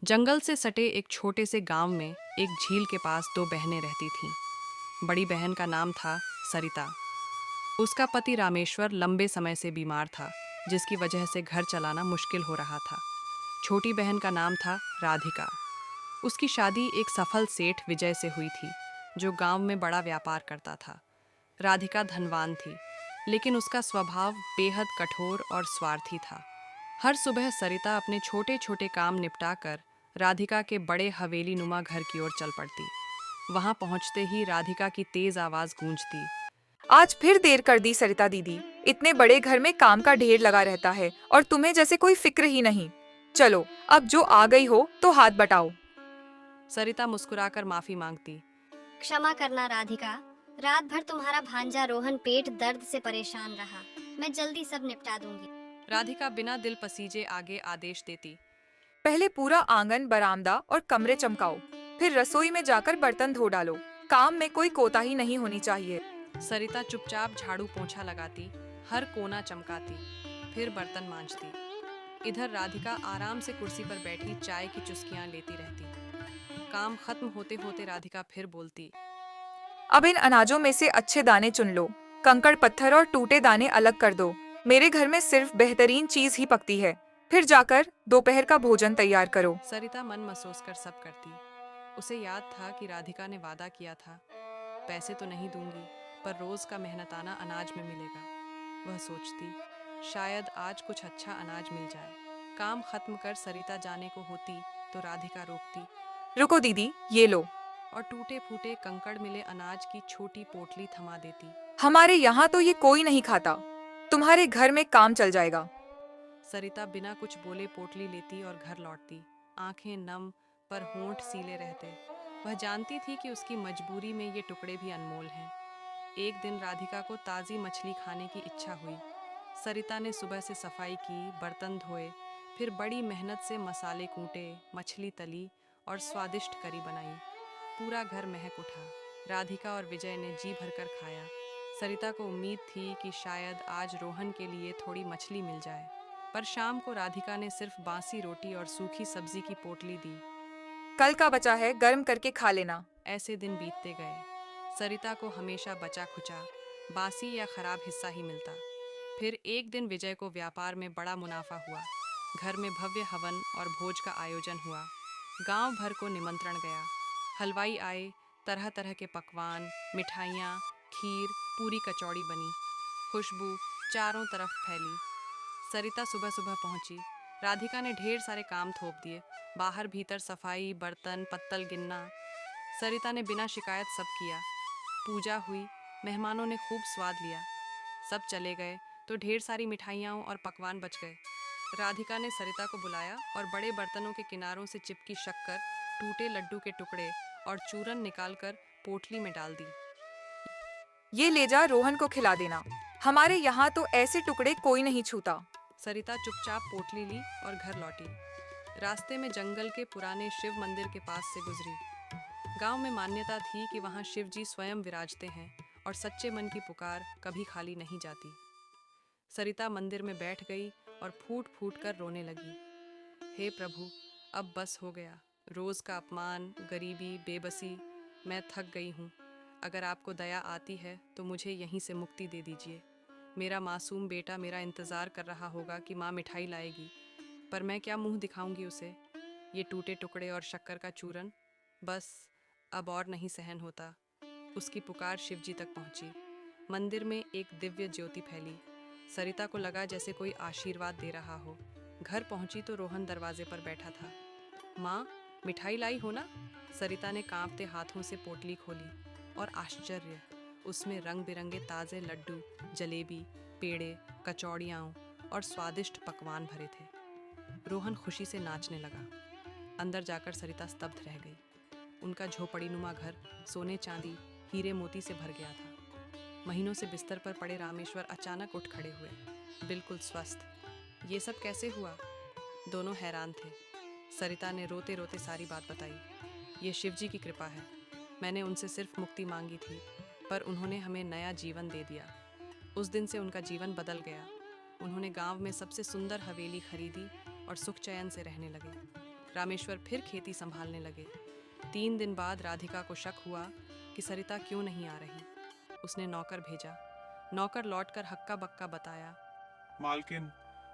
जंगल से सटे एक छोटे से गांव में एक झील के पास दो बहनें रहती थीं। बड़ी बहन का नाम था सरिता। उसका पति रामेश्वर लंबे समय से बीमार था, जिसकी वजह से घर चलाना मुश्किल हो रहा था। छोटी बहन का नाम था राधिका। उसकी शादी एक सफल सेठ विजय से हुई थी, जो गांव में बड़ा व्यापार करता था। राधिका धनवान थी, लेकिन उसका स्वभाव बेहद कठोर और स्वार्थी था। हर सुबह सरिता अपने छोटे छोटे काम निपटाकर राधिका के बड़े हवेली नुमा घर की ओर चल पड़ती। वहां पहुंचते ही राधिका की तेज आवाज गूंजती। आज फिर देर कर दी सरिता दीदी। इतने बड़े घर में काम का ढेर लगा रहता है और तुम्हें जैसे कोई फिक्र ही नहीं। चलो, अब जो आ गई हो तो हाथ बटाओ। सरिता मुस्कुराकर माफी मांगती। क्षमा करना राधिका, रात भर तुम्हारा भांजा रोहन पेट दर्द से परेशान रहा। मैं जल्दी सब निपटा दूंगी। राधिका बिना दिल पसीजे आगे आदेश देती। पहले पूरा आंगन, बरामदा और कमरे चमकाओ, फिर रसोई में जाकर बर्तन धो डालो। काम में कोई कोताही नहीं होनी चाहिए। सरिता चुपचाप झाड़ू पोंछा लगाती, हर कोना चमकाती, फिर बर्तन मांजती। इधर राधिका आराम से कुर्सी पर बैठी चाय की चुस्कियां लेती रहती। काम खत्म होते होते राधिका फिर बोलती। अब इन अनाजों में से अच्छे दाने चुन लो। कंकड़ पत्थर और टूटे दाने अलग कर दो। मेरे घर में सिर्फ बेहतरीन चीज ही पकती है। फिर जाकर दोपहर का भोजन तैयार करो। सरिता मन महसूस कर सब करती। उसे याद था कि राधिका ने वादा किया था, पैसे तो नहीं दूंगी, पर रोज का मेहनताना अनाज में मिलेगा। वह सोचती, शायद आज कुछ अच्छा अनाज मिल जाए। काम खत्म कर सरिता जाने को होती तो राधिका रोकती रुको दीदी, ये लो। और टूटे फूटे कंकड़ मिले अनाज की छोटी पोटली थमा देती। हमारे यहाँ तो ये कोई नहीं खाता। तुम्हारे घर में काम चल जाएगा। सरिता बिना कुछ बोले पोटली लेती और घर लौटती, आंखें नम पर होंठ सीले रहते। वह जानती थी कि उसकी मजबूरी में ये टुकड़े भी अनमोल हैं। एक दिन राधिका को ताज़ी मछली खाने की इच्छा हुई। सरिता ने सुबह से सफाई की, बर्तन धोए, फिर बड़ी मेहनत से मसाले कूटे, मछली तली और स्वादिष्ट करी बनाई। पूरा घर महक उठा। राधिका और विजय ने जी भरकर खाया। सरिता को उम्मीद थी कि शायद आज रोहन के लिए थोड़ी मछली मिल जाए, पर शाम को राधिका ने सिर्फ बासी रोटी और सूखी सब्जी की पोटली दी। कल का बचा है, गर्म करके खा लेना। ऐसे दिन बीतते गए। सरिता को हमेशा बचा खुचा बासी या खराब हिस्सा ही मिलता। फिर एक दिन विजय को व्यापार में बड़ा मुनाफा हुआ। घर में भव्य हवन और भोज का आयोजन हुआ। गांव भर को निमंत्रण गया। हलवाई आए, तरह तरह के पकवान, मिठाइयाँ, खीर, पूरी कचौड़ी बनी। खुशबू चारों तरफ फैली। सरिता सुबह सुबह पहुंची। राधिका ने ढेर सारे काम थोप दिए, बाहर भीतर सफाई, बर्तन पत्तल गिनना। सरिता ने बिना शिकायत सब किया। पूजा हुई, मेहमानों ने खूब स्वाद लिया। सब चले गए तो ढेर सारी मिठाइयाँ और पकवान बच गए। राधिका ने सरिता को बुलाया और बड़े बर्तनों के किनारों से चिपकी शक्कर, टूटे लड्डू के टुकड़े और चूरन निकालकर पोटली में डाल दी। ये ले जा, रोहन को खिला देना। हमारे यहाँ तो ऐसे टुकड़े कोई नहीं छूता। सरिता चुपचाप पोटली ली और घर लौटी। रास्ते में जंगल के पुराने शिव मंदिर के पास से गुजरी। गांव में मान्यता थी कि वहां शिव जी स्वयं विराजते हैं और सच्चे मन की पुकार कभी खाली नहीं जाती। सरिता मंदिर में बैठ गई और फूट फूट कर रोने लगी। हे प्रभु, अब बस हो गया। रोज का अपमान, गरीबी, बेबसी, मैं थक गई हूँ। अगर आपको दया आती है तो मुझे यहीं से मुक्ति दे दीजिए। मेरा मासूम बेटा मेरा इंतज़ार कर रहा होगा कि माँ मिठाई लाएगी, पर मैं क्या मुंह दिखाऊंगी उसे। ये टूटे टुकड़े और शक्कर का चूरन, बस अब और नहीं सहन होता। उसकी पुकार शिवजी तक पहुंची। मंदिर में एक दिव्य ज्योति फैली। सरिता को लगा जैसे कोई आशीर्वाद दे रहा हो। घर पहुंची तो रोहन दरवाजे पर बैठा था। माँ, मिठाई लाई हो ना? सरिता ने कांपते हाथों से पोटली खोली और आश्चर्य, उसमें रंग बिरंगे ताज़े लड्डू, जलेबी, पेड़े, कचौड़ियाँ और स्वादिष्ट पकवान भरे थे। रोहन खुशी से नाचने लगा। अंदर जाकर सरिता स्तब्ध रह गई। उनका झोपड़ीनुमा घर सोने चांदी, हीरे मोती से भर गया था। महीनों से बिस्तर पर पड़े रामेश्वर अचानक उठ खड़े हुए, बिल्कुल स्वस्थ। ये सब कैसे हुआ? दोनों हैरान थे। सरिता ने रोते रोते सारी बात बताई। ये शिवजी की कृपा है। मैंने उनसे सिर्फ मुक्ति मांगी थी, पर उन्होंने हमें नया जीवन दे दिया। उस दिन से उनका जीवन बदल गया। उन्होंने गांव में सबसे सुंदर हवेली खरीदी और सुख चैन से रहने लगे। रामेश्वर फिर खेती संभालने लगे। 3 दिन बाद राधिका को शक हुआ कि सरिता क्यों नहीं आ रही। उसने नौकर भेजा। नौकर लौटकर हक्का बक्का बताया, मालकिन,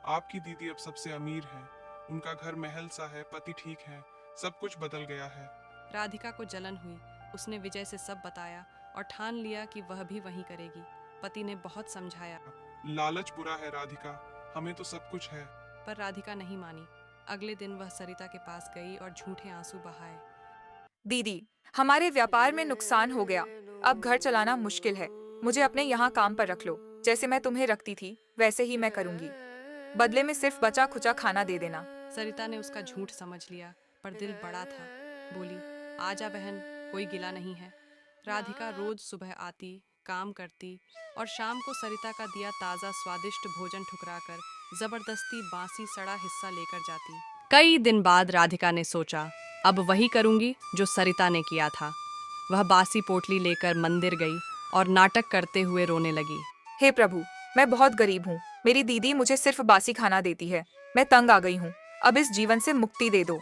आपकी दीदी अब सबसे अमीर है। उनका घर महल सा है, पति ठीक है, सब कुछ बदल गया है। राधिका को जलन हुई। उसने विजय से सब बताया और ठान लिया कि वह भी वही करेगी। पति ने बहुत समझाया, लालच बुरा है राधिका, हमें तो सब कुछ है। पर राधिका नहीं मानी। अगले दिन वह सरिता के पास गई और झूठे आंसू बहाए। दीदी, हमारे व्यापार में नुकसान हो गया। अब घर चलाना मुश्किल है। मुझे अपने यहाँ काम पर रख लो। जैसे मैं तुम्हें रखती थी वैसे ही मैं करूँगी। बदले में सिर्फ बचा खुचा खाना दे देना। सरिता ने उसका झूठ समझ लिया, पर दिल बड़ा था। बोली, आजा बहन, कोई गिला नहीं है। राधिका रोज सुबह आती, काम करती और शाम को सरिता का दिया ताज़ा स्वादिष्ट भोजन ठुकराकर जबरदस्ती बासी सड़ा हिस्सा लेकर जाती। कई दिन बाद राधिका ने सोचा, अब वही करूंगी जो सरिता ने किया था। वह बासी पोटली लेकर मंदिर गई और नाटक करते हुए रोने लगी। हे प्रभु, मैं बहुत गरीब हूँ। मेरी दीदी मुझे सिर्फ बासी खाना देती है। मैं तंग आ गई हूँ। अब इस जीवन से मुक्ति दे दो।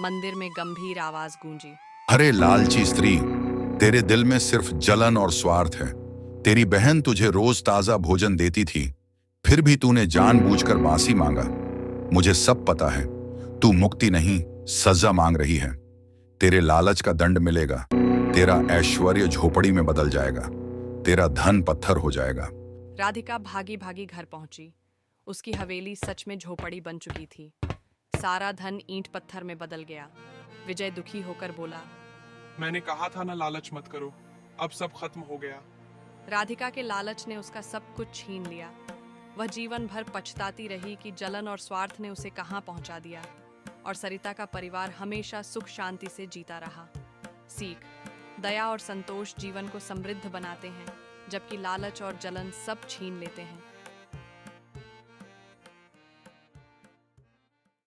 मंदिर में गंभीर आवाज गूंजी। अरे लालची स्त्री, तेरे दिल में सिर्फ जलन और स्वार्थ है। तेरी बहन तुझे रोज ताजा भोजन देती थी, फिर भी तूने जानबूझकर बासी मांगा। मुझे सब पता है, तू मुक्ति नहीं सजा मांग रही है। तेरे लालच का दंड मिलेगा। तेरा ऐश्वर्य झोपड़ी में बदल जाएगा। तेरा धन पत्थर हो जाएगा। राधिका भागी भागी घर पहुंची। उसकी हवेली सच में झोपड़ी बन चुकी थी। सारा धन ईंट पत्थर में बदल गया। विजय दुखी होकर बोला, मैंने कहा था ना लालच मत करो, अब सब खत्म हो गया। राधिका के लालच ने उसका सब कुछ छीन लिया। वह जीवन भर पछताती रही कि जलन और स्वार्थ ने उसे कहाँ पहुंचा दिया। और सरिता का परिवार हमेशा सुख शांति से जीता रहा। सीख, दया और संतोष जीवन को समृद्ध बनाते हैं, जबकि लालच और जलन सब छीन लेते हैं।